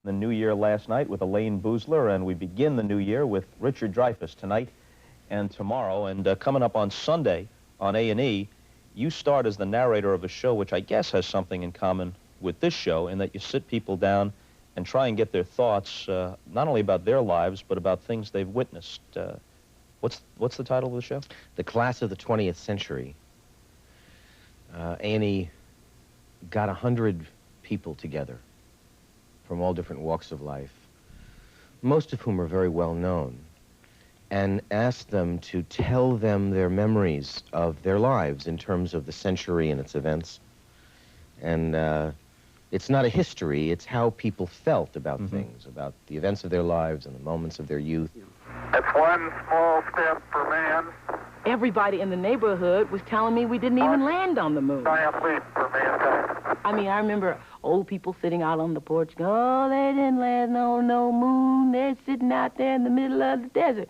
The new year last night with Elaine Boozler, and we begin the new year with Richard Dreyfuss tonight and tomorrow. And coming up on Sunday on A&E, you start as the narrator of a show which I guess has something in common with this show, in that you sit people down and try and get their thoughts, not only about their lives, but about things they've witnessed. What's the title of the show? The Class of the 20th Century. A&E got 100 people together from all different walks of life, most of whom are very well known, and asked them to tell them their memories of their lives in terms of the century and its events. And it's not a history, it's how people felt about things, about the events of their lives and the moments of their youth. It's one small step for man. Everybody in the neighborhood was telling me we didn't even land on the moon. Giant leap for mankind. I mean, I remember old people sitting out on the porch going, oh, they didn't land on no moon. They're sitting out there in the middle of the desert.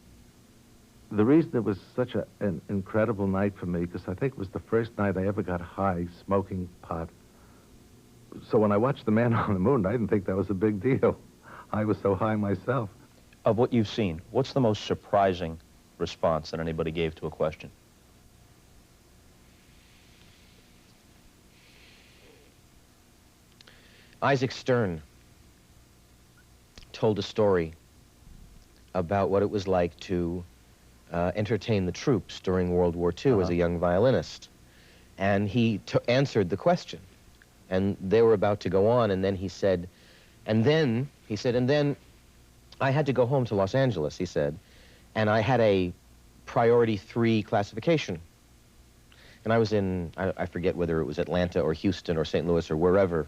The reason it was such an incredible night for me, because I think it was the first night I ever got high smoking pot. So when I watched The Man on the Moon, I didn't think that was a big deal. I was so high myself. Of what you've seen, what's the most surprising response that anybody gave to a question? Isaac Stern told a story about what it was like to entertain the troops during World War II as a young violinist. And he answered the question. And they were about to go on, and then he said, and then I had to go home to Los Angeles, he said, and I had a priority 3 classification. And I was in, I forget whether it was Atlanta or Houston or St. Louis or wherever.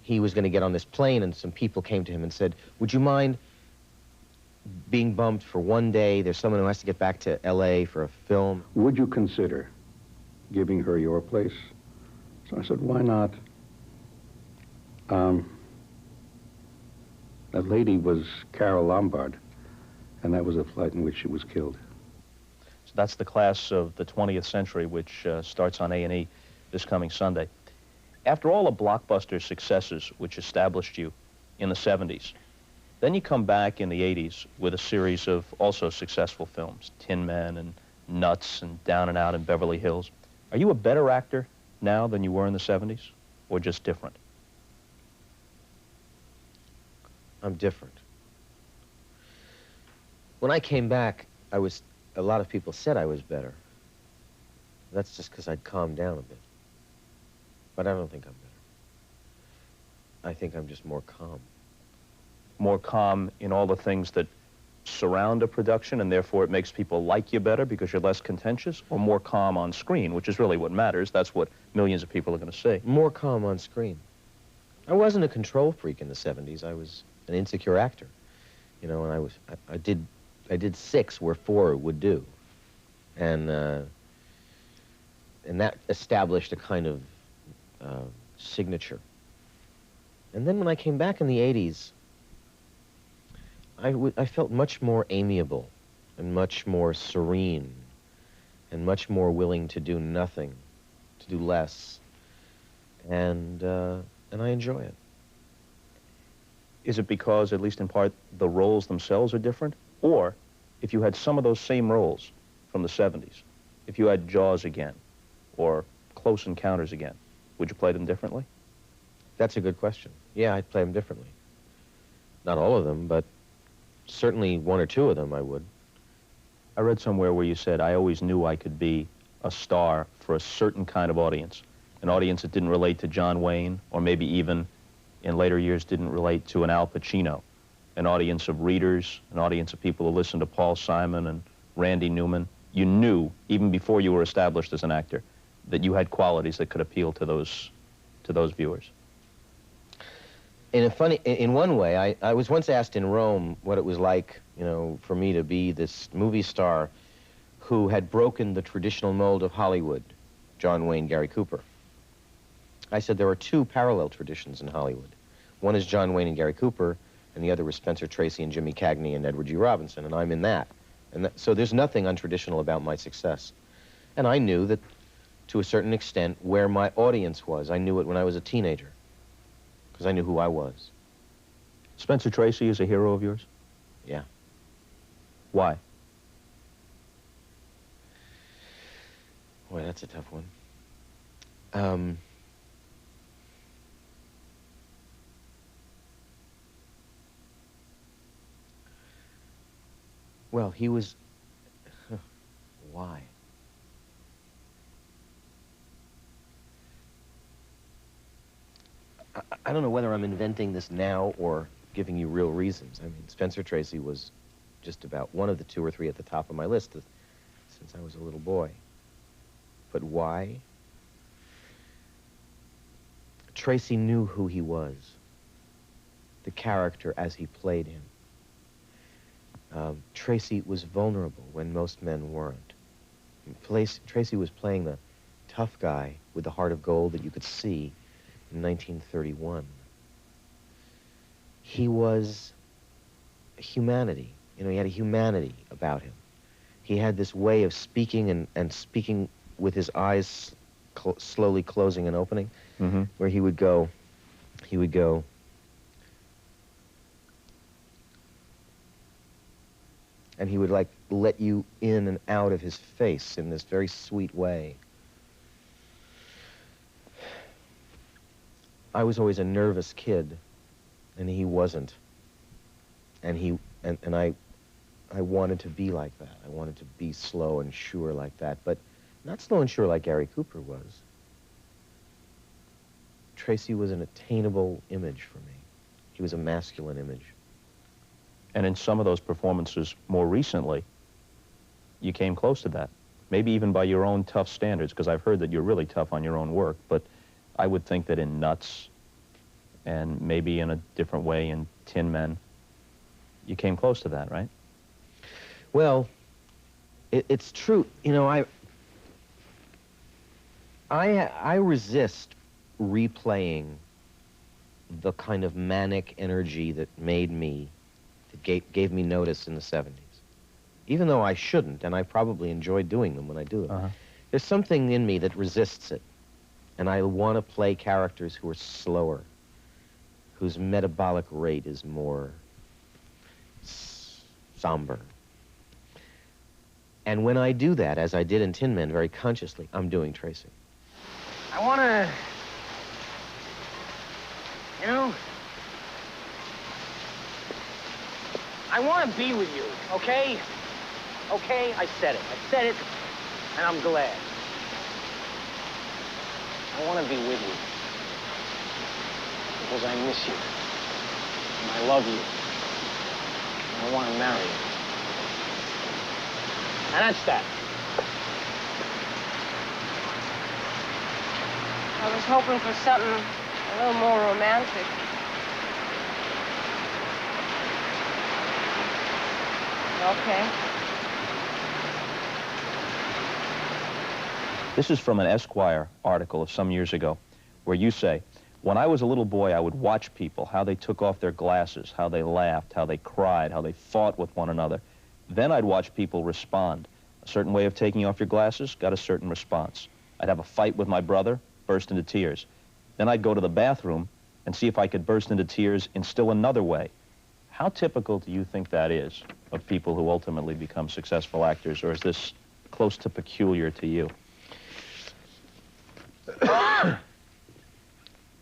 He was going to get on this plane, and some people came to him and said, would you mind being bumped for one day? There's someone who has to get back to L.A. for a film. Would you consider giving her your place? So I said, why not? That lady was Carol Lombard, and that was the flight in which she was killed. So that's the Class of the 20th Century, which starts on A&E this coming Sunday. After all the blockbuster successes which established you in the 70s, then you come back in the 80s with a series of also successful films, Tin Men and Nuts and Down and Out in Beverly Hills. Are you a better actor now than you were in the 70s, or just different? I'm different. When I came back, a lot of people said I was better. That's just because I'd calmed down a bit. But I don't think I'm better. I think I'm just more calm. More calm in all the things that surround a production, and therefore it makes people like you better because you're less contentious, or more calm on screen, which is really what matters. That's what millions of people are going to see. More calm on screen. I wasn't a control freak in the 70s. I was an insecure actor, you know, and I did 6 where 4 would do, and that established a kind of signature. And then when I came back in the 80s, I felt much more amiable and much more serene and much more willing to do nothing, to do less, and I enjoy it. Is it because, at least in part, the roles themselves are different? Or, if you had some of those same roles from the 70s, if you had Jaws again, or Close Encounters again, would you play them differently? That's a good question. Yeah, I'd play them differently. Not all of them, but certainly 1 or 2 of them I would. I read somewhere where you said, I always knew I could be a star for a certain kind of audience, an audience that didn't relate to John Wayne, or maybe even in later years didn't relate to an Al Pacino, an audience of readers, an audience of people who listened to Paul Simon and Randy Newman. You knew, even before you were established as an actor, that you had qualities that could appeal to those viewers. In one way, I was once asked in Rome what it was like, you know, for me to be this movie star who had broken the traditional mold of Hollywood, John Wayne, Gary Cooper. I said there are 2 parallel traditions in Hollywood. One is John Wayne and Gary Cooper, and the other was Spencer Tracy and Jimmy Cagney and Edward G. Robinson, and I'm in that. So there's nothing untraditional about my success. And I knew that, to a certain extent, where my audience was. I knew it when I was a teenager, because I knew who I was. Spencer Tracy is a hero of yours? Yeah. Why? Boy, that's a tough one. Well, he was... Why? I don't know whether I'm inventing this now or giving you real reasons. I mean, Spencer Tracy was just about one of the 2 or 3 at the top of my list since I was a little boy. But why? Tracy knew who he was, the character as he played him. Tracy was vulnerable when most men weren't. Tracy was playing the tough guy with the heart of gold that you could see in 1931. He was humanity. You know, he had a humanity about him. He had this way of speaking and speaking with his eyes slowly closing and opening, where he would go, and he would like let you in and out of his face in this very sweet way. I was always a nervous kid, and he wasn't. And I wanted to be like that. I wanted to be slow and sure like that, but not slow and sure like Gary Cooper was. Tracy was an attainable image for me. He was a masculine image. And in some of those performances more recently, you came close to that. Maybe even by your own tough standards, because I've heard that you're really tough on your own work, but I would think that in Nuts, and maybe in a different way in Tin Men, you came close to that, right? Well, it's true. You know, I resist replaying the kind of manic energy that made me, that gave me notice in the 70s. Even though I shouldn't, and I probably enjoy doing them when I do them. There's something in me that resists it. And I want to play characters who are slower, whose metabolic rate is more somber. And when I do that, as I did in Tin Men very consciously, I'm doing Tracy. I want to, you know, I want to be with you, okay? Okay, I said it, and I'm glad. I want to be with you because I miss you, and I love you, and I want to marry you. And that's that. I was hoping for something a little more romantic. Okay. This is from an Esquire article of some years ago, where you say, when I was a little boy, I would watch people, how they took off their glasses, how they laughed, how they cried, how they fought with one another. Then I'd watch people respond. A certain way of taking off your glasses got a certain response. I'd have a fight with my brother, burst into tears. Then I'd go to the bathroom and see if I could burst into tears in still another way. How typical do you think that is of people who ultimately become successful actors, or is this close to peculiar to you?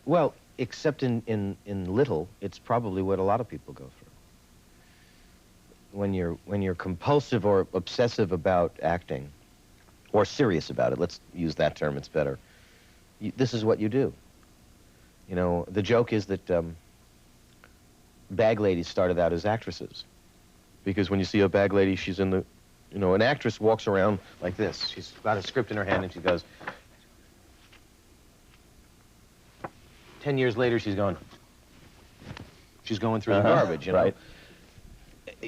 Well, except in little, it's probably what a lot of people go through. When you're compulsive or obsessive about acting, or serious about it, let's use that term, it's better. This is what you do. You know, the joke is that bag ladies started out as actresses. Because when you see a bag lady, she's in the, you know, an actress walks around like this. She's got a script in her hand and she goes, 10 years later, she's going through the garbage, you know? Right.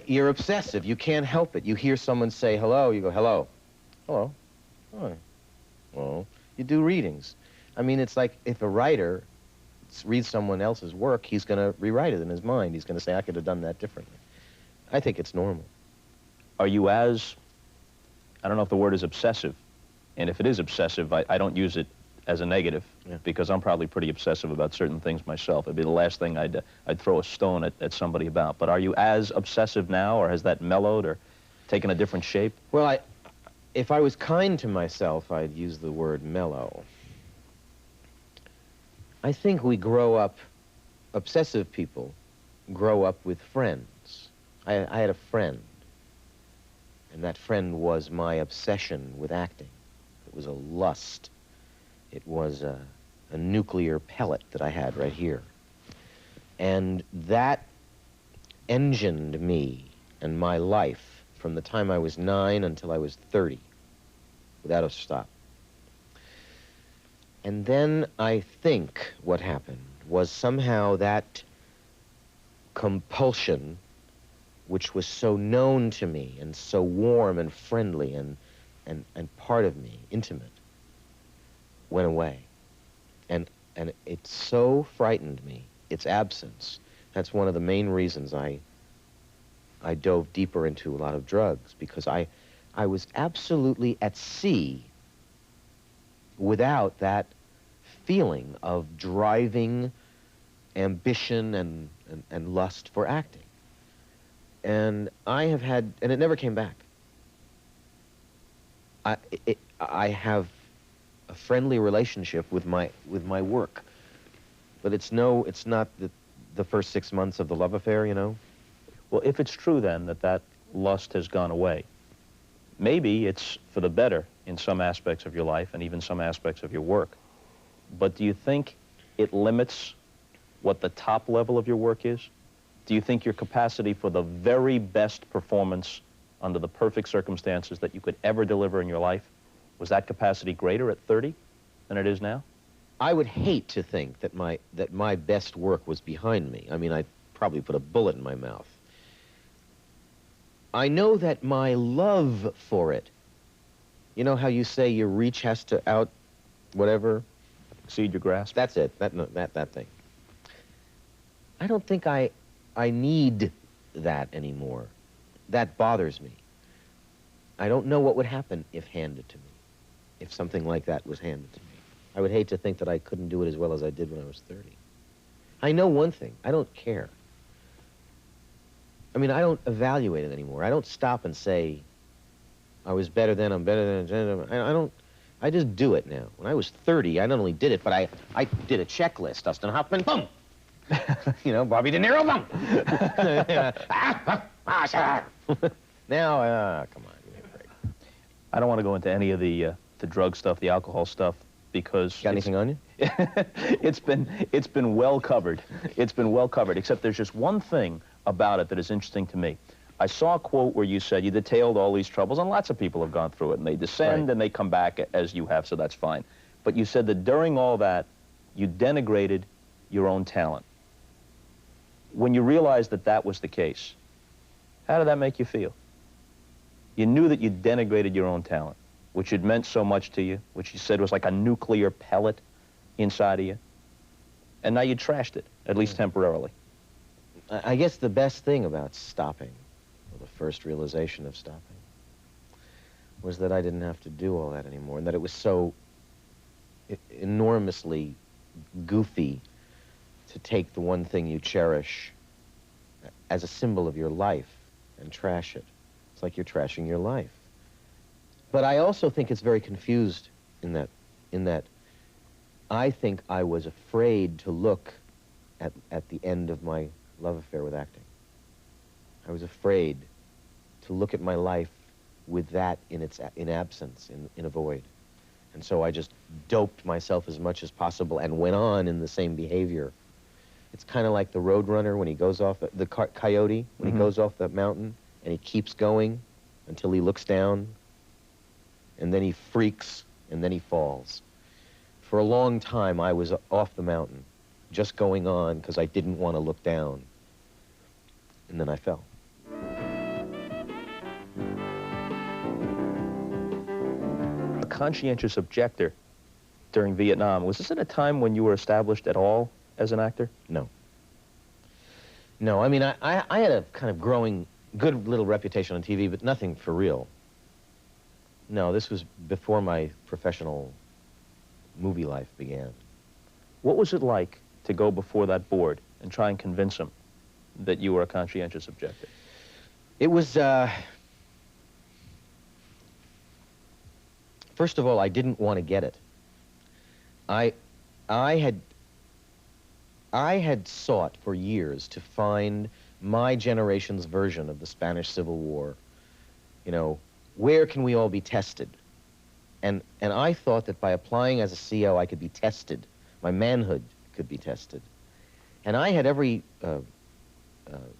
You're obsessive. You can't help it. You hear someone say hello, you go, hello. Hello. Hi. Well, you do readings. I mean, it's like if a writer reads someone else's work, he's going to rewrite it in his mind. He's going to say, I could have done that differently. I think it's normal. Are you as, I don't know if the word is obsessive, and if it is obsessive, I don't use it as a negative, Yeah. because I'm probably pretty obsessive about certain things myself. It'd be the last thing I'd throw a stone at somebody about. But are you as obsessive now, or has that mellowed or taken a different shape? Well, if I was kind to myself, I'd use the word mellow. I think we grow up, obsessive people grow up with friends. I had a friend, and that friend was my obsession with acting. It was a lust. It was a nuclear pellet that I had right here. And that engined me and my life from the time I was 9 until I was 30, without a stop. And then I think what happened was somehow that compulsion, which was so known to me and so warm and friendly and part of me, intimate, went away. And it so frightened me, its absence. That's one of the main reasons I dove deeper into a lot of drugs, because I was absolutely at sea without that feeling of driving ambition and lust for acting. And I have had, and it never came back. I have a friendly relationship with my work, but it's not the first 6 months of the love affair, you know? Well, if it's true then that lust has gone away, maybe it's for the better in some aspects of your life and even some aspects of your work. But do you think it limits what the top level of your work is? Do you think your capacity for the very best performance under the perfect circumstances that you could ever deliver in your life, was that capacity greater at 30 than it is now? I would hate to think that my best work was behind me. I mean, I'd probably put a bullet in my mouth. I know that my love for it, you know how you say your reach has to whatever? Exceed your grasp? That's it, that thing. I don't think I need that anymore. That bothers me. I don't know what would happen if handed to me, if something like that was handed to me. I would hate to think that I couldn't do it as well as I did when I was 30. I know one thing, I don't care. I mean, I don't evaluate it anymore. I don't stop and say, I was better then, I'm better than, I just do it now. When I was 30, I not only did it, but I did a checklist. Dustin Hoffman, boom! You know, Bobby De Niro, boom! Now, come on, give me a break. I don't want to go into any of the drug stuff, the alcohol stuff, because... Got anything on you? It's been well covered. It's been well covered, except there's just one thing about it that is interesting to me. I saw a quote where you said you detailed all these troubles, and lots of people have gone through it, and they descend and they come back as you have, so that's fine. But you said that during all that, you denigrated your own talent. When you realized that that was the case, how did that make you feel? You knew that you denigrated your own talent, which had meant so much to you, which you said was like a nuclear pellet inside of you, and now you trashed it, at least temporarily. I guess the best thing about stopping, or the first realization of stopping, was that I didn't have to do all that anymore, and that it was so enormously goofy to take the one thing you cherish as a symbol of your life and trash it. It's like you're trashing your life. But I also think it's very confused in that I think I was afraid to look at the end of my love affair with acting. I was afraid to look at my life with that in absence, in a void. And so I just doped myself as much as possible and went on in the same behavior. It's kind of like the roadrunner when he goes off, the coyote, when he goes off the mountain, and he keeps going until he looks down, and then he freaks, and then he falls. For a long time, I was off the mountain, just going on because I didn't want to look down. And then I fell. A conscientious objector during Vietnam, was this at a time when you were established at all as an actor? No. No, I mean, I had a kind of growing, good little reputation on TV, but nothing for real. No, this was before my professional movie life began. What was it like to go before that board and try and convince them that you were a conscientious objector? It was, first of all, I didn't want to get it. I had sought for years to find my generation's version of the Spanish Civil War. You know, where can we all be tested? And I thought that by applying as a CO, I could be tested. My manhood could be tested. And I had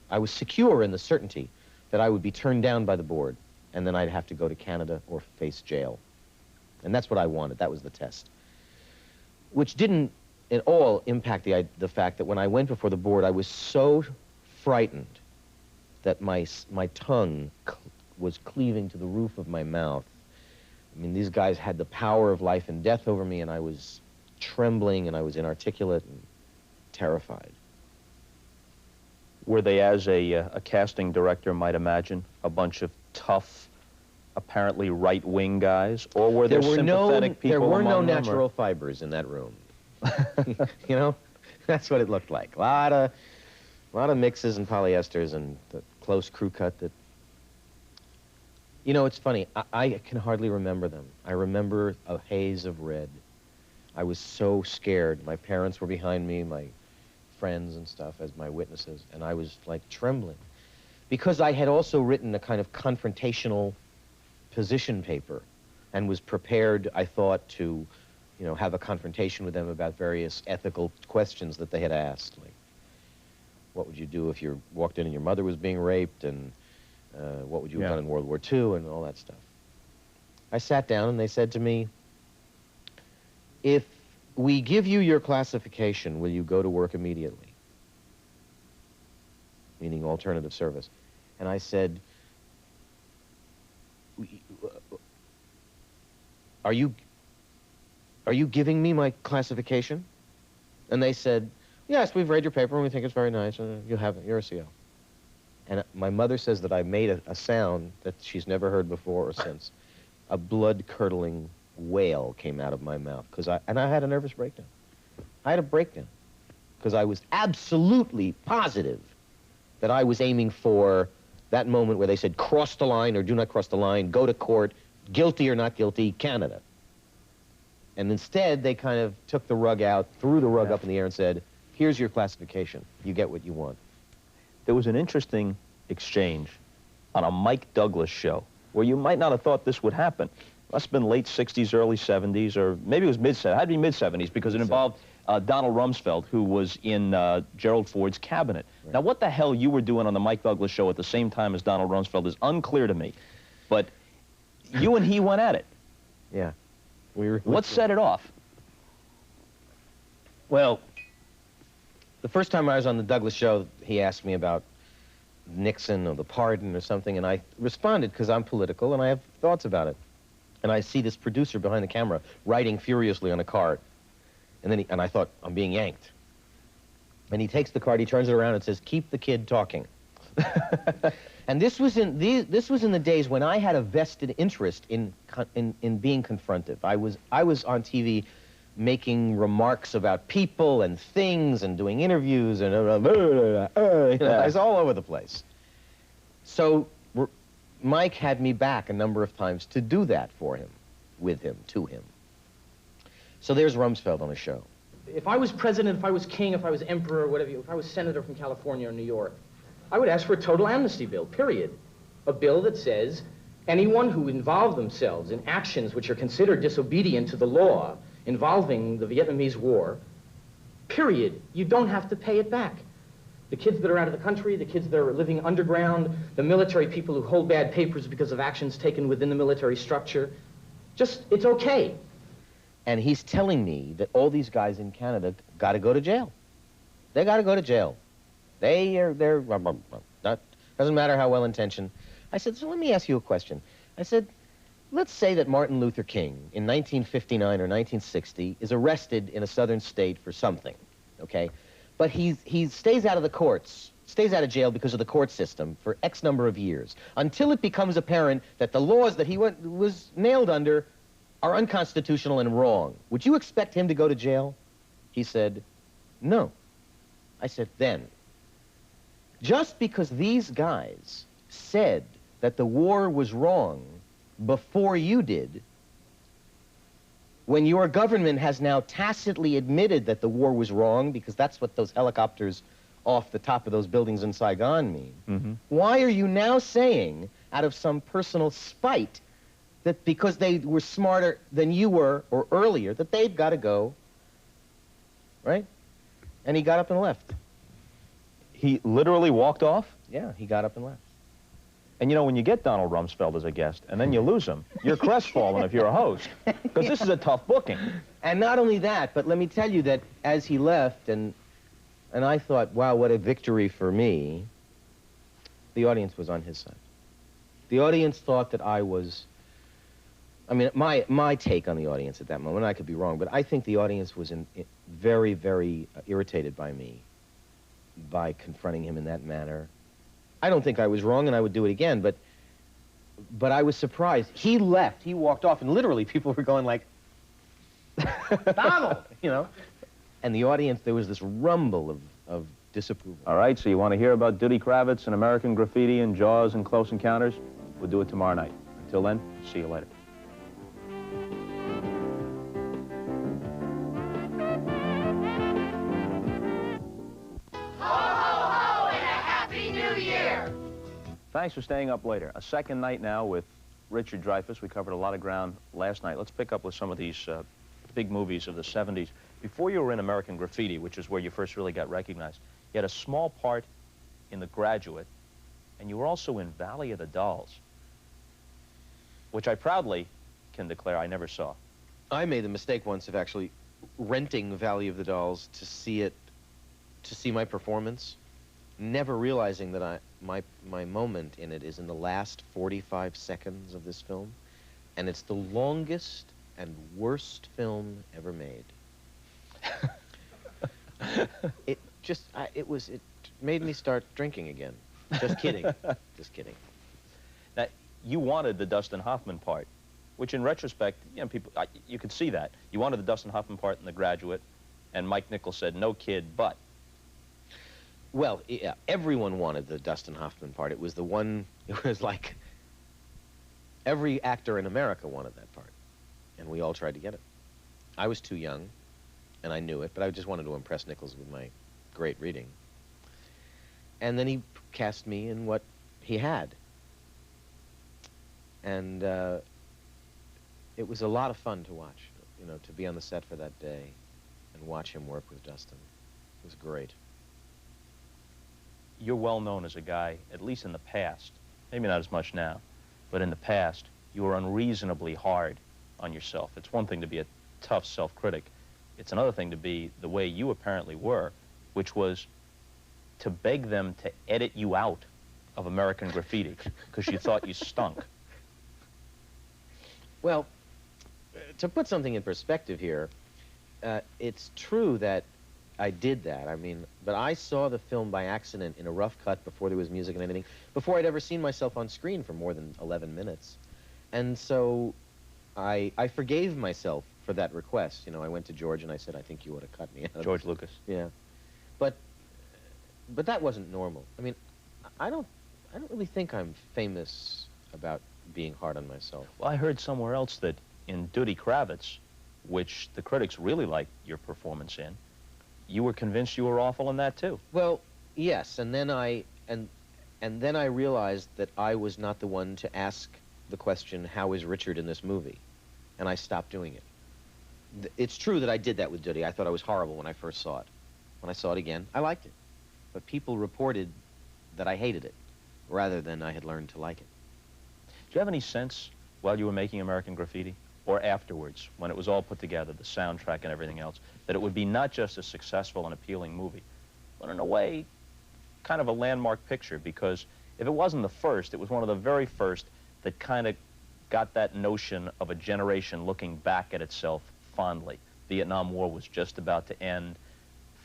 I was secure in the certainty that I would be turned down by the board, and then I'd have to go to Canada or face jail. And that's what I wanted. That was the test. Which didn't at all impact the fact that when I went before the board, I was so frightened that my tongue was cleaving to the roof of my mouth. I mean, these guys had the power of life and death over me, and I was trembling, and I was inarticulate and terrified. Were they, as a casting director might imagine, a bunch of tough, apparently right-wing guys, or were there sympathetic people There were no among them, natural fibers in that room. You know, that's what it looked like. A lot of mixes and polyesters and the close crew cut that. You know, it's funny. I can hardly remember them. I remember a haze of red. I was so scared. My parents were behind me, my friends and stuff as my witnesses, and I was like trembling. Because I had also written a kind of confrontational position paper and was prepared, I thought, to, you know, have a confrontation with them about various ethical questions that they had asked. Like, what would you do if you walked in and your mother was being raped, and what would you have done in World War II, and all that stuff. I sat down and they said to me, if we give you your classification, will you go to work immediately? Meaning alternative service. And I said, are you giving me my classification? And they said, yes, we've read your paper and we think it's very nice. You have it, you're a CO. And my mother says that I made a sound that she's never heard before or since. A blood-curdling wail came out of my mouth, and I had a nervous breakdown. I had a breakdown, because I was absolutely positive that I was aiming for that moment where they said, cross the line or do not cross the line, go to court, guilty or not guilty, Canada. And instead, they kind of took the rug out, threw the rug up in the air and said, here's your classification. You get what you want. There was an interesting exchange on a Mike Douglas show where you might not have thought this would happen. Must have been late 60s, early 70s, or maybe it was mid-70s. It had to be mid-70s because it involved Donald Rumsfeld, who was in Gerald Ford's cabinet. Right. Now, what the hell you were doing on the Mike Douglas show at the same time as Donald Rumsfeld is unclear to me. But you and he went at it. Yeah. What set it off? Well, the first time I was on the Douglas show, he asked me about Nixon or the pardon or something, and I responded because I'm political and I have thoughts about it. And I see this producer behind the camera writing furiously on a card. And I thought, I'm being yanked. And he takes the card, he turns it around and says, keep the kid talking. And this was in the days when I had a vested interest in being confrontive. I was on TV making remarks about people and things and doing interviews and I was all over the place. So Mike had me back a number of times to do that for him, with him, to him. So there's Rumsfeld on the show. If I was president, if I was king, if I was emperor, whatever, if I was senator from California or New York, I would ask for a total amnesty bill, period. A bill that says anyone who involved themselves in actions which are considered disobedient to the law involving the Vietnamese War, period, you don't have to pay it back. The kids that are out of the country, the kids that are living underground, the military people who hold bad papers because of actions taken within the military structure, just, it's okay. And he's telling me that all these guys in Canada got to go to jail. They got to go to jail. They're not, doesn't matter how well-intentioned. I said, so let me ask you a question. I said, let's say that Martin Luther King in 1959 or 1960 is arrested in a southern state for something, okay? But he stays out of the courts, stays out of jail because of the court system for X number of years, until it becomes apparent that the laws that he was nailed under are unconstitutional and wrong. Would you expect him to go to jail? He said, no. I said, then, just because these guys said that the war was wrong before you did, when your government has now tacitly admitted that the war was wrong, because that's what those helicopters off the top of those buildings in Saigon mean, why are you now saying, out of some personal spite, that because they were smarter than you were, or earlier, that they've got to go, right? And he got up and left. He literally walked off? Yeah, he got up and left. And you know, when you get Donald Rumsfeld as a guest, and then you lose him, you're crestfallen if you're a host, because this is a tough booking. And not only that, but let me tell you that as he left, and I thought, wow, what a victory for me, the audience was on his side. The audience thought that I was, I mean, my take on the audience at that moment, I could be wrong, but I think the audience was very, very irritated by me, by confronting him in that manner. I don't think I was wrong, and I would do it again, but I was surprised. He left, he walked off, and literally people were going like, Donald, you know? And the audience, there was this rumble of disapproval. All right, so you want to hear about Duddy Kravitz and American Graffiti and Jaws and Close Encounters? We'll do it tomorrow night. Until then, see you later. Thanks for staying up later. A second night now with Richard Dreyfuss. We covered a lot of ground last night. Let's pick up with some of these big movies of the 70s. Before you were in American Graffiti, which is where you first really got recognized, you had a small part in The Graduate, and you were also in Valley of the Dolls, which I proudly can declare I never saw. I made the mistake once of actually renting Valley of the Dolls to see my performance, never realizing that my moment in it is in the last 45 seconds of this film, and it's the longest and worst film ever made. It made me start drinking again. Just kidding. Just kidding. Now, you wanted the Dustin Hoffman part, which in retrospect, you know, you could see that. You wanted the Dustin Hoffman part in The Graduate, and Mike Nichols said, no kid, but. Well, yeah, everyone wanted the Dustin Hoffman part. It was the one, it was like, every actor in America wanted that part, and we all tried to get it. I was too young, and I knew it, but I just wanted to impress Nichols with my great reading. And then he cast me in what he had. And it was a lot of fun to watch, you know, to be on the set for that day and watch him work with Dustin. It was great. You're well known as a guy, at least in the past, maybe not as much now, but in the past, you were unreasonably hard on yourself. It's one thing to be a tough self-critic. It's another thing to be the way you apparently were, which was to beg them to edit you out of American Graffiti because you thought you stunk. Well, to put something in perspective here, it's true that I did that. I mean, but I saw the film by accident in a rough cut before there was music and anything, before I'd ever seen myself on screen for more than 11 minutes. And so I forgave myself for that request. You know, I went to George and I said, I think you ought to cut me out. George Lucas. Yeah. But that wasn't normal. I mean, I don't really think I'm famous about being hard on myself. Well, I heard somewhere else that in Duddy Kravitz, which the critics really liked your performance in, you were convinced you were awful in that too. Well, yes, and then I realized that I was not the one to ask the question, how is Richard in this movie? And I stopped doing it. It's true that I did that with Duddy. I thought I was horrible when I first saw it. When I saw it again, I liked it. But people reported that I hated it, rather than I had learned to like it. Do you have any sense, while you were making American Graffiti, or afterwards, when it was all put together, the soundtrack and everything else, that it would be not just a successful and appealing movie, but in a way, kind of a landmark picture? Because if it wasn't the first, it was one of the very first that kind of got that notion of a generation looking back at itself fondly. Vietnam War was just about to end.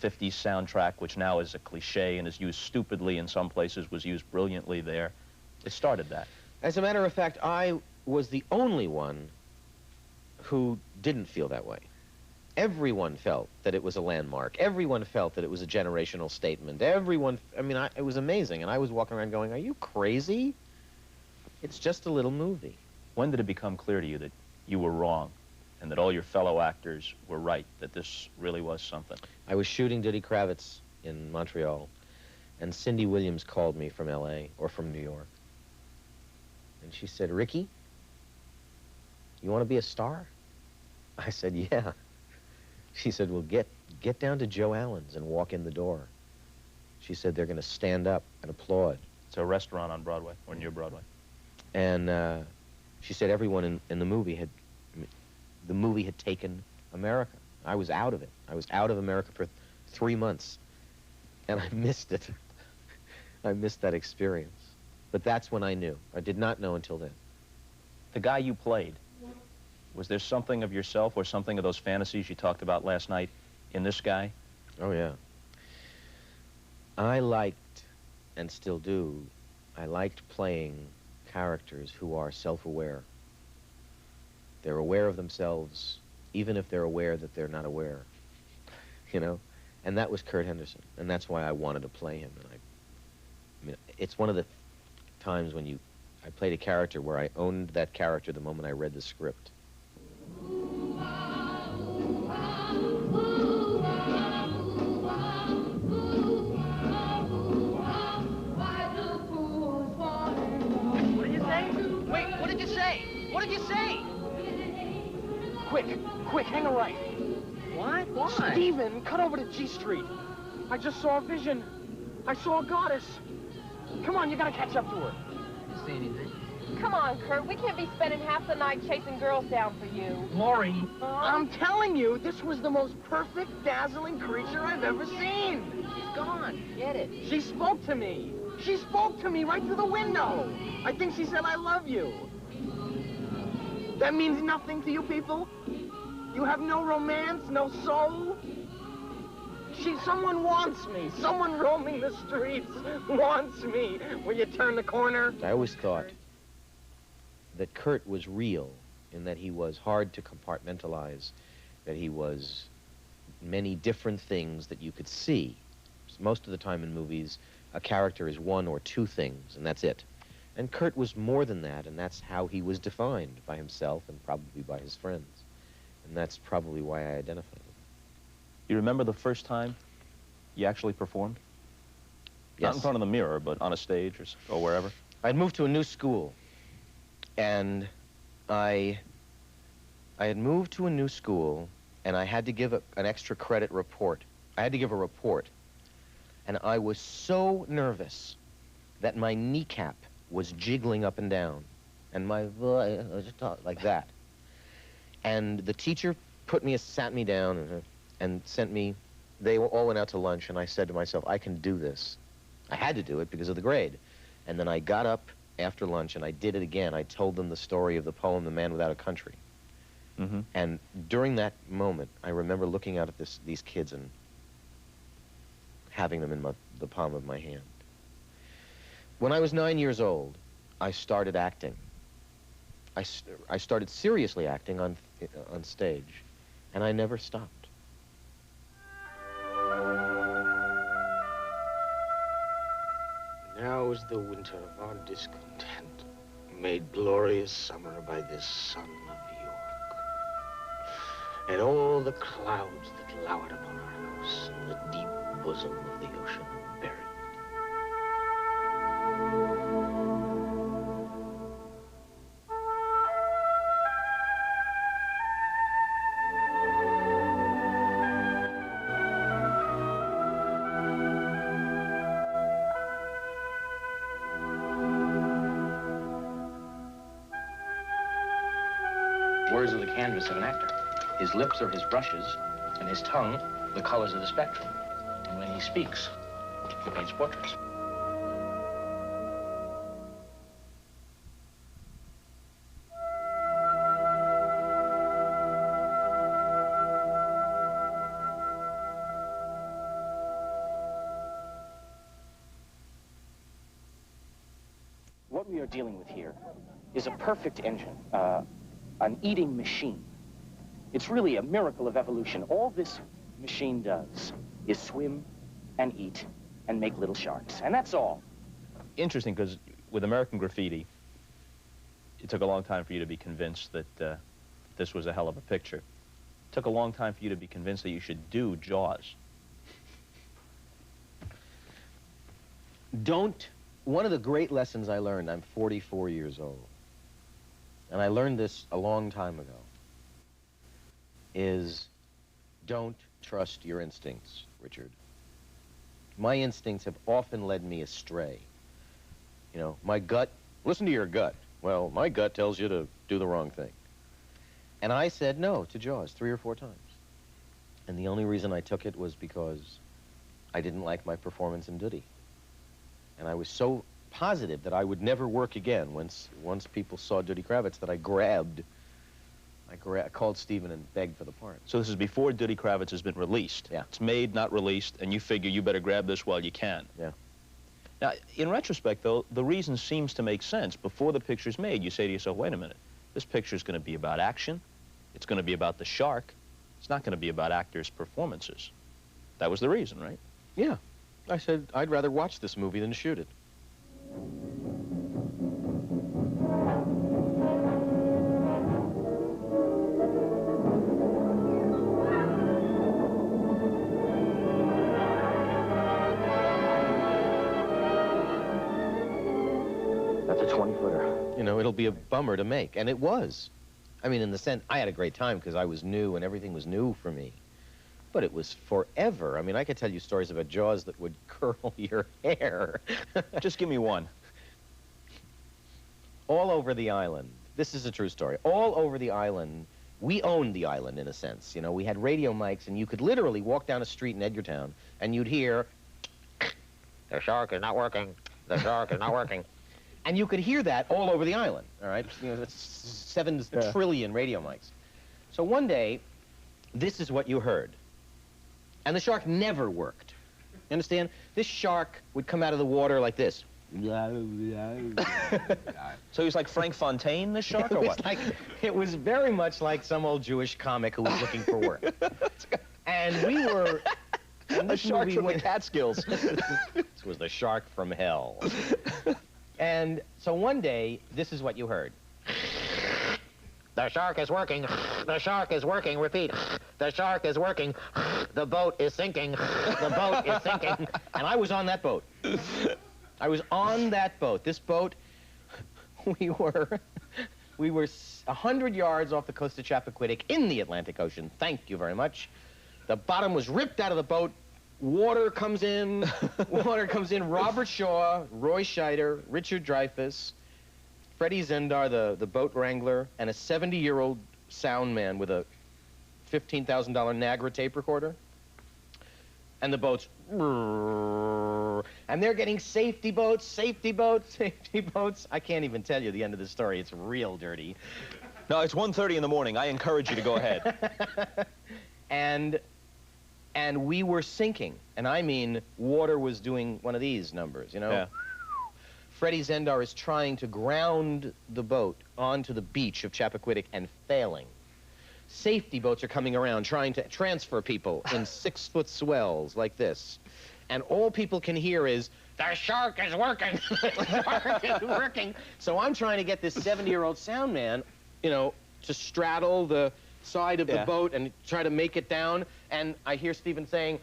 50s soundtrack, which now is a cliche and is used stupidly in some places, was used brilliantly there. It started that. As a matter of fact, I was the only one who didn't feel that way. Everyone felt that it was a landmark. Everyone felt that it was a generational statement. Everyone, I mean, it was amazing. And I was walking around going, are you crazy? It's just a little movie. When did it become clear to you that you were wrong and that all your fellow actors were right, that this really was something? I was shooting Diddy Kravitz in Montreal, and Cindy Williams called me from L.A. or from New York. And she said, Ricky, you want to be a star? I said, yeah. She said, well, get down to Joe Allen's and walk in the door. She said, they're going to stand up and applaud. It's a restaurant on Broadway, or near Broadway. And she said everyone in the movie had taken America. I was out of it. I was out of America for 3 months. And I missed it. I missed that experience. But that's when I knew. I did not know until then. The guy you played, was there something of yourself or something of those fantasies you talked about last night in this guy? Oh, yeah. I liked, and still do, I liked playing characters who are self-aware. They're aware of themselves, even if they're aware that they're not aware, you know? And that was Kurt Henderson, and that's why I wanted to play him. And I mean, it's one of the times when I played a character where I owned that character the moment I read the script. What did you say? Quick, hang a right. What? Steven, cut over to G Street. I just saw a vision. I saw a goddess. Come on, you gotta catch up to her. You see anything? Come on, Kurt. We can't be spending half the night chasing girls down for you. Lori, I'm telling you, this was the most perfect, dazzling creature I've ever seen. She's gone. Get it. She spoke to me. She spoke to me right through the window. I think she said, I love you. That means nothing to you people? You have no romance, no soul? Someone wants me. Someone roaming the streets wants me. Will you turn the corner? I always thought that Kurt was real in that he was hard to compartmentalize, that he was many different things that you could see. Most of the time in movies, a character is one or two things, and that's it. And Kurt was more than that, and that's how he was defined by himself and probably by his friends. And that's probably why I identified with him. You remember the first time you actually performed? Yes. Not in front of the mirror, but on a stage or wherever? I'd moved to a new school, and I had moved to a new school, and I had to give an extra credit report. I had to give a report, and I was so nervous that my kneecap was jiggling up and down, and my voice was like that. And the teacher sat me down and sent me, they all went out to lunch, and I said to myself, I can do this. I had to do it because of the grade. And then I got up after lunch and I did it again. I told them the story of the poem, The Man Without a Country. Mm-hmm. And during that moment, I remember looking out at these kids and having them in the palm of my hand. When I was 9 years old, I started acting. I started seriously acting on stage, and I never stopped. Now is the winter of our discontent, made glorious summer by this sun of York. And all the clouds that lowered upon our house in the deep bosom of the ocean buried. Words are the canvas of an actor. His lips are his brushes, and his tongue the colors of the spectrum. And when he speaks, he paints portraits. What we are dealing with here is a perfect engine, an eating machine. It's really a miracle of evolution. All this machine does is swim and eat and make little sharks, and that's all. Interesting, because with American Graffiti, it took a long time for you to be convinced that this was a hell of a picture. It took a long time for you to be convinced that you should do Jaws. One of the great lessons I learned, I'm 44 years old, and I learned this a long time ago, is don't trust your instincts, Richard. My instincts have often led me astray. You know, my gut, listen to your gut. Well, my gut tells you to do the wrong thing. And I said no to Jaws 3 or 4 times. And the only reason I took it was because I didn't like my performance in Duty. And I was so positive that I would never work again once people saw Duty Kravitz that I called Stephen and begged for the part. So this is before Duty Kravitz has been released. Yeah. It's made, not released, and you figure you better grab this while you can. Yeah. Now, in retrospect, though, the reason seems to make sense. Before the picture's made, you say to yourself, wait a minute, this picture's going to be about action. It's going to be about the shark. It's not going to be about actors' performances. That was the reason, right? Yeah. I said, I'd rather watch this movie than shoot it. That's a 20-footer. You know, it'll be a bummer to make, and it was. I mean, in the sense, I had a great time because I was new and everything was new for me. But it was forever. I mean, I could tell you stories about Jaws that would curl your hair. Just give me one. All over the island, this is a true story, all over the island, we owned the island in a sense. You know, we had radio mics, and you could literally walk down a street in Edgartown, and you'd hear, the shark is not working, the shark is not working. And you could hear that all over the island, all right? You know, that's 7 trillion radio mics. So one day, this is what you heard. And the shark never worked. You understand? This shark would come out of the water like this. So he was like Frank Fontaine, the shark, or what? It was very much like some old Jewish comic who was looking for work. And we were... A shark from the Catskills. This was the shark from hell. And so one day, this is what you heard. The shark is working. The shark is working. Repeat. The shark is working. The boat is sinking. The boat is sinking. And I was on that boat. I was on that boat. This boat, we were 100 yards off the coast of Chappaquiddick in the Atlantic Ocean. Thank you very much. The bottom was ripped out of the boat. Water comes in. Water comes in. Robert Shaw, Roy Scheider, Richard Dreyfuss, Freddie Zendar, the boat wrangler, and a 70-year-old sound man with a $15,000 Nagra tape recorder. And the boats, and they're getting safety boats, safety boats, safety boats. I can't even tell you the end of the story. It's real dirty. No, it's 1:30 in the morning. I encourage you to go ahead. And we were sinking. And I mean, water was doing one of these numbers, you know? Yeah. Freddie Zendar is trying to ground the boat onto the beach of Chappaquiddick and failing. Safety boats are coming around trying to transfer people in 6-foot swells like this. And all people can hear is, the shark is working, the shark is working. So I'm trying to get this 70-year-old sound man, you know, to straddle the side of the boat and try to make it down. And I hear Stephen saying,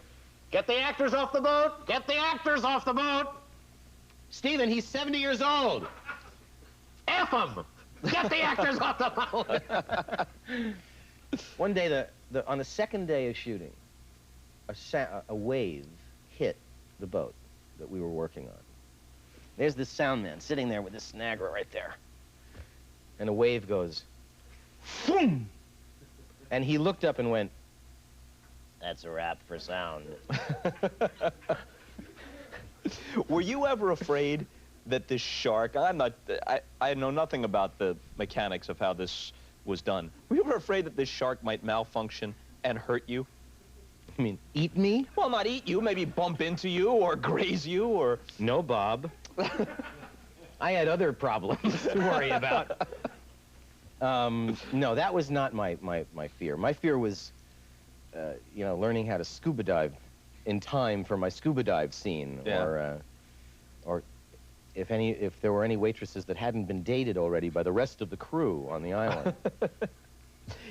get the actors off the boat, get the actors off the boat. Stephen, he's 70 years old. F him! Get the actors off the boat! One day, on the second day of shooting, a wave hit the boat that we were working on. There's this sound man sitting there with this Nagra right there. And a wave goes, boom! And he looked up and went, that's a wrap for sound. Were you ever afraid that this shark, I know nothing about the mechanics of how this was done. Were you ever afraid that this shark might malfunction and hurt you? I mean, eat me? Well, not eat you, maybe bump into you or graze you or... No, Bob. I had other problems to worry about. No, that was not my fear. My fear was, you know, learning how to scuba dive in time for my scuba dive scene, Yeah. or if there were any waitresses that hadn't been dated already by the rest of the crew on the island.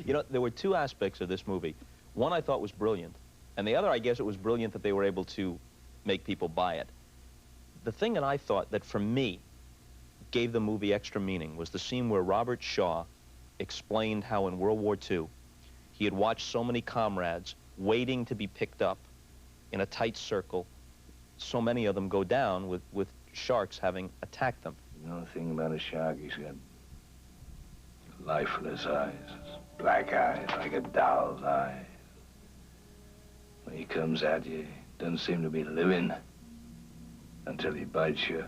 You know, there were two aspects of this movie. One I thought was brilliant, and the other, I guess it was brilliant that they were able to make people buy it. The thing that I thought that, for me, gave the movie extra meaning was the scene where Robert Shaw explained how in World War II he had watched so many comrades waiting to be picked up in a tight circle, so many of them go down with sharks having attacked them. You know the thing about a shark, he's got lifeless eyes, black eyes, like a doll's eyes. When he comes at you, he doesn't seem to be living until he bites you.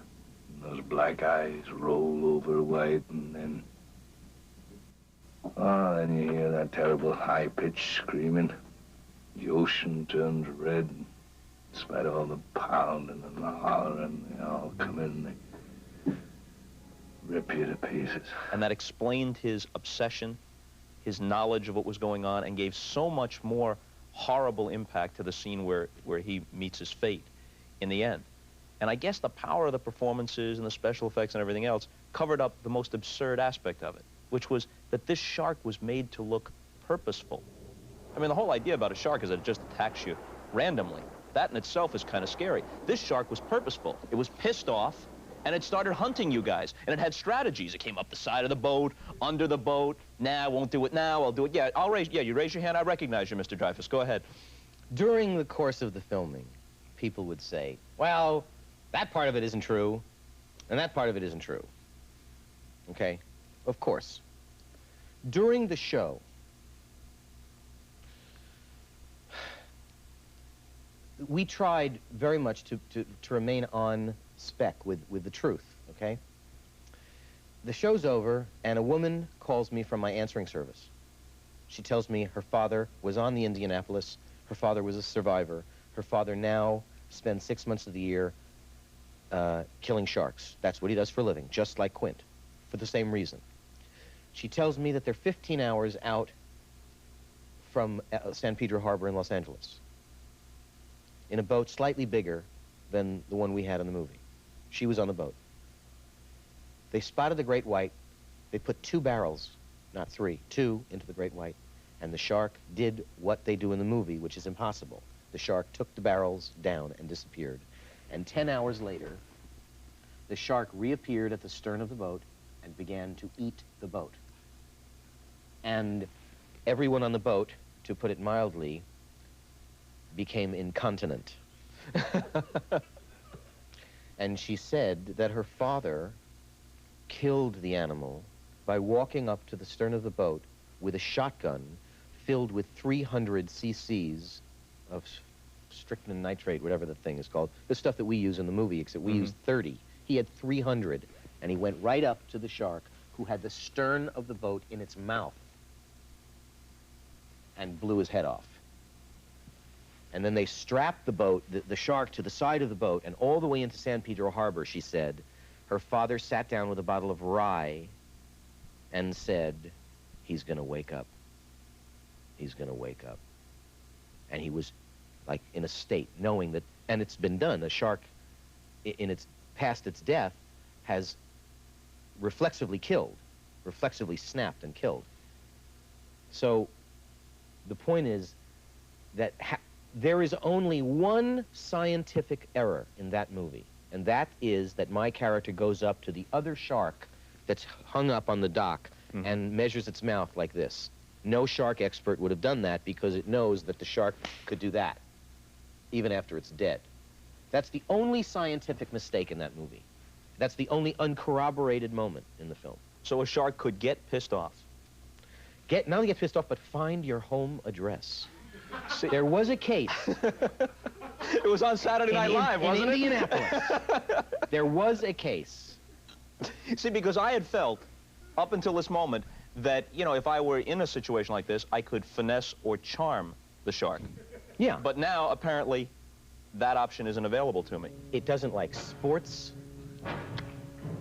Those black eyes roll over white, and then... Oh, then you hear that terrible high-pitched screaming. The ocean turns red. In spite of all the pounding and the hollering, they all come in and they rip you to pieces. And that explained his obsession, his knowledge of what was going on, and gave so much more horrible impact to the scene where he meets his fate in the end. And I guess the power of the performances and the special effects and everything else covered up the most absurd aspect of it, which was that this shark was made to look purposeful. I mean, the whole idea about a shark is that it just attacks you randomly. That in itself is kind of scary. This shark was purposeful. It was pissed off, and it started hunting you guys. And it had strategies. It came up the side of the boat, under the boat. Nah, I won't do it now. I'll do it. Yeah, you raise your hand. I recognize you, Mr. Dreyfuss. Go ahead. During the course of the filming, people would say, well, that part of it isn't true, and that part of it isn't true. Okay? Of course. During the show, we tried very much to remain on spec with the truth, okay? The show's over, and a woman calls me from my answering service. She tells me her father was on the Indianapolis. Her father was a survivor. Her father now spends 6 months of the year killing sharks. That's what he does for a living, just like Quint, for the same reason. She tells me that they're 15 hours out from San Pedro Harbor in Los Angeles in a boat slightly bigger than the one we had in the movie. She was on the boat. They spotted the great white. They put 2 barrels, not 3, 2 into the great white, and the shark did what they do in the movie, which is impossible. The shark took the barrels down and disappeared. And 10 hours later, the shark reappeared at the stern of the boat and began to eat the boat. And everyone on the boat, to put it mildly, became incontinent. And she said that her father killed the animal by walking up to the stern of the boat with a shotgun filled with 300 cc's of strychnine nitrate, whatever the thing is called, the stuff that we use in the movie, except we used 30. He had 300, and he went right up to the shark, who had the stern of the boat in its mouth, and blew his head off. And then they strapped the boat, the shark, to the side of the boat, and all the way into San Pedro Harbor, she said, her father sat down with a bottle of rye and said, he's going to wake up. He's going to wake up. And he was like in a state, knowing that, and it's been done. The shark, past its death, has reflexively killed, reflexively snapped and killed. So the point is that there is only one scientific error in that movie, and that is that my character goes up to the other shark that's hung up on the dock and measures its mouth like this. No shark expert would have done that because it knows that the shark could do that, even after it's dead. That's the only scientific mistake in that movie. That's the only uncorroborated moment in the film. So a shark could get pissed off? Not only get pissed off, but find your home address. See, there was a case. It was on Saturday Night Live, wasn't it? In Indianapolis. There was a case. See, because I had felt, up until this moment, that, you know, if I were in a situation like this, I could finesse or charm the shark. Yeah. But now, apparently, that option isn't available to me. It doesn't like sports.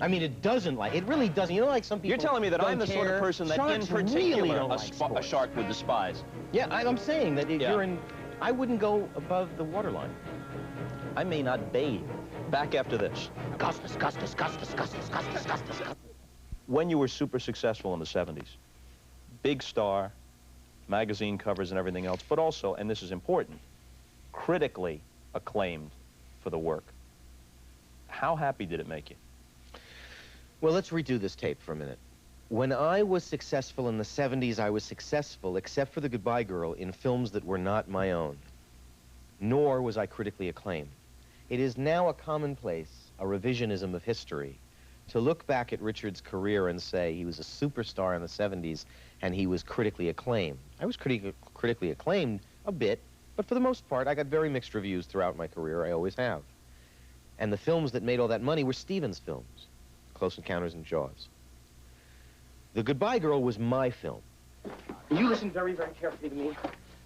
I mean, it doesn't like, it really doesn't. You know, like some people You're telling me that don't I'm the sort of care. person that in Sharks particular really don't like a sports. shark would despise. Yeah, I'm saying that if Yeah. you're in, I wouldn't go above the waterline. I may not bathe. Back after this. Custis. When you were super successful in the 70s, big star, magazine covers and everything else, but also, and this is important, critically acclaimed for the work. How happy did it make you? Well, let's redo this tape for a minute. When I was successful in the 70s, I was successful, except for The Goodbye Girl, in films that were not my own. Nor was I critically acclaimed. It is now a commonplace, a revisionism of history, to look back at Richard's career and say he was a superstar in the 70s and he was critically acclaimed. I was critically acclaimed a bit, but for the most part, I got very mixed reviews throughout my career. I always have. And the films that made all that money were Stevens films, Close Encounters and Jaws. The Goodbye Girl was my film. You listen very, very carefully to me.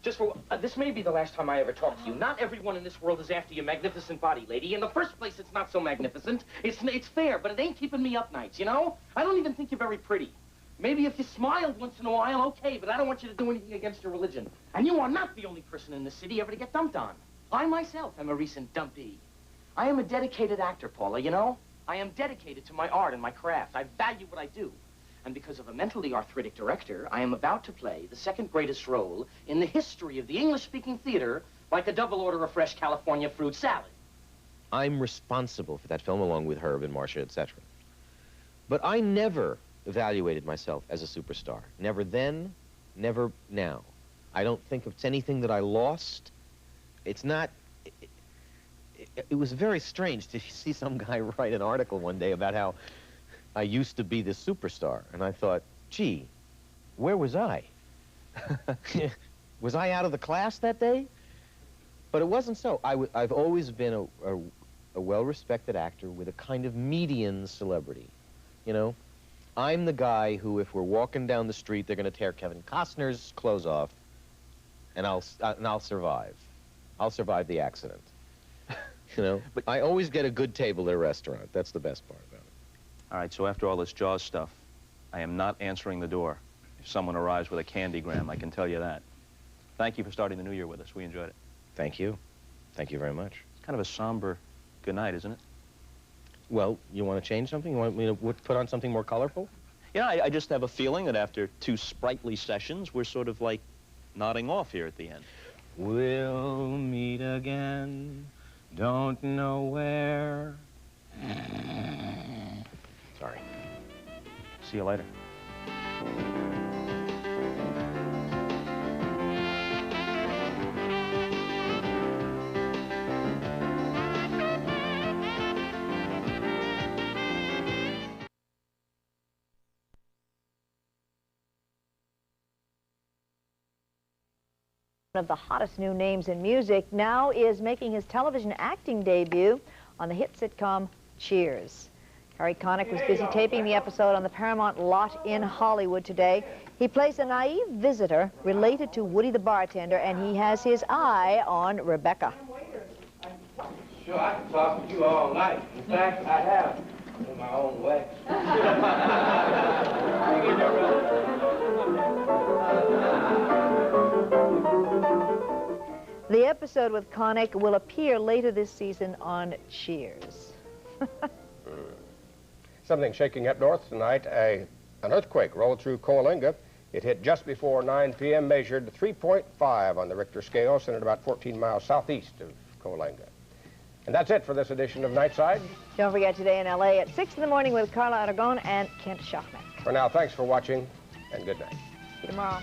Just for, this may be the last time I ever talk to you. Not everyone in this world is after your magnificent body, lady. In the first place, it's not so magnificent. It's fair, but it ain't keeping me up nights, you know? I don't even think you're very pretty. Maybe if you smiled once in a while, okay, but I don't want you to do anything against your religion. And you are not the only person in the city ever to get dumped on. I myself am a recent dumpee. I am a dedicated actor, Paula, you know? I am dedicated to my art and my craft. I value what I do. And because of a mentally arthritic director, I am about to play the second greatest role in the history of the English-speaking theater, like a double order of fresh California fruit salad. I'm responsible for that film, along with Herb and Marcia, etc. But I never evaluated myself as a superstar. Never then, never now. I don't think it's anything that I lost. It's not... It was very strange to see some guy write an article one day about how I used to be this superstar. And I thought, gee, where was I? Was I out of the class that day? But it wasn't so. I've always been a well-respected actor with a kind of median celebrity, you know? I'm the guy who, if we're walking down the street, they're going to tear Kevin Costner's clothes off, and I'll survive. I'll survive the accident. You know? But I always get a good table at a restaurant. That's the best part about it. All right, so after all this Jaws stuff, I am not answering the door. If someone arrives with a candygram, I can tell you that. Thank you for starting the new year with us. We enjoyed it. Thank you. Thank you very much. It's kind of a somber good night, isn't it? Well, you want to change something? You want me to put on something more colorful? You know, I just have a feeling that after 2 sprightly sessions, we're sort of like nodding off here at the end. We'll meet again, don't know where. Sorry. See you later. One of the hottest new names in music now is making his television acting debut on the hit sitcom Cheers. Harry Connick was busy taping the episode on the Paramount lot in Hollywood today. He plays a naive visitor related to Woody the bartender, and he has his eye on Rebecca. Sure, I can talk with you all night. In fact, I have, in my own way. The episode with Connick will appear later this season on Cheers. Something shaking up north tonight. An earthquake rolled through Coalinga. It hit just before 9 p.m., measured 3.5 on the Richter scale, centered about 14 miles southeast of Coalinga. And that's it for this edition of Nightside. Don't forget, today in L.A. at 6 in the morning with Carla Aragon and Kent Schachman. For now, thanks for watching, and good night. See you tomorrow.